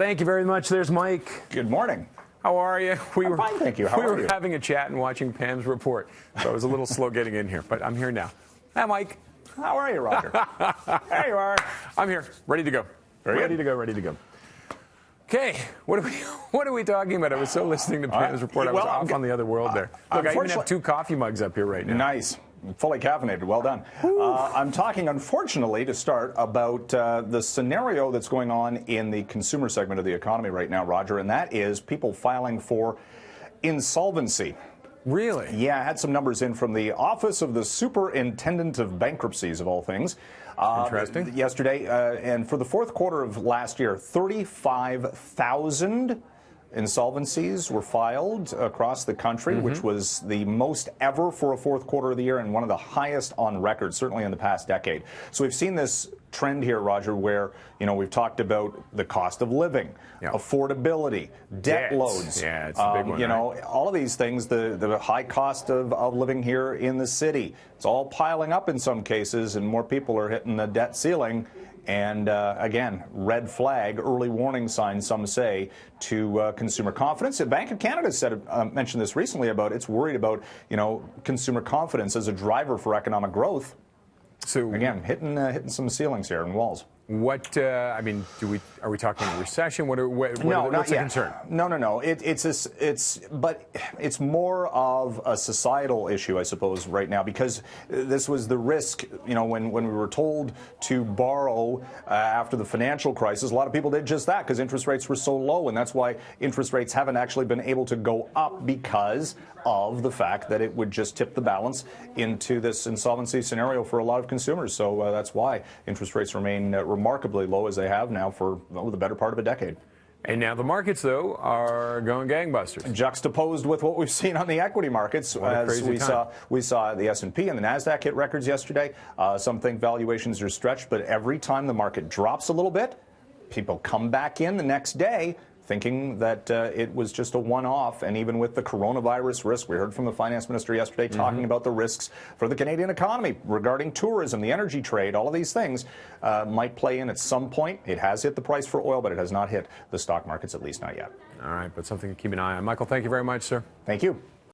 Thank you very much. There's Mike. Good morning. How are you? I'm fine, thank you. How are you? We were having a chat and watching Pam's report, so I was a little slow getting in here, but I'm here now. Hi, Mike. How are you, Roger? There you are. I'm here, ready to go. Ready to go. Okay, what are we talking about? I was so listening to Pam's report, I was off on the other world there. Look, I even have 2 coffee mugs up here right now. Nice. Fully caffeinated. Well done. I'm talking, unfortunately, to start about the scenario that's going on in the consumer segment of the economy right now, Roger, and that is people filing for insolvency. Really? Yeah, I had some numbers in from the Office of the Superintendent of Bankruptcies, of all things. Interesting. Yesterday, and for the fourth quarter of last year, 35,000 insolvencies were filed across the country, which was the most ever for a fourth quarter of the year and one of the highest on record, certainly in the past decade. So we've seen this trend here, Roger, where, we've talked about the cost of living, affordability, debt loads. Yeah, it's a big one. All of these things, the high cost of living here in the city, it's all piling up in some cases, and more people are hitting the debt ceiling. And again, red flag, early warning sign, some say, to consumer confidence. The Bank of Canada mentioned this recently about it's worried about consumer confidence as a driver for economic growth. So again, hitting some ceilings here and walls. What are we talking a recession? What's the concern? No. But it's more of a societal issue, I suppose, right now, because this was the risk. When we were told to borrow after the financial crisis, a lot of people did just that because interest rates were so low, and that's why interest rates haven't actually been able to go up because of the fact that it would just tip the balance into this insolvency scenario for a lot of consumers. So that's why interest rates remain remarkably low as they have now for the better part of a decade. And now the markets, though, are going gangbusters. Juxtaposed with what we've seen on the equity markets, as we saw the S&P and the NASDAQ hit records yesterday. Some think valuations are stretched, but every time the market drops a little bit, people come back in the next day thinking that it was just a one-off. And even with the coronavirus risk, we heard from the finance minister yesterday talking about the risks for the Canadian economy regarding tourism, the energy trade, all of these things might play in at some point. It has hit the price for oil, but it has not hit the stock markets, at least not yet. All right, but something to keep an eye on. Michael, thank you very much, sir. Thank you.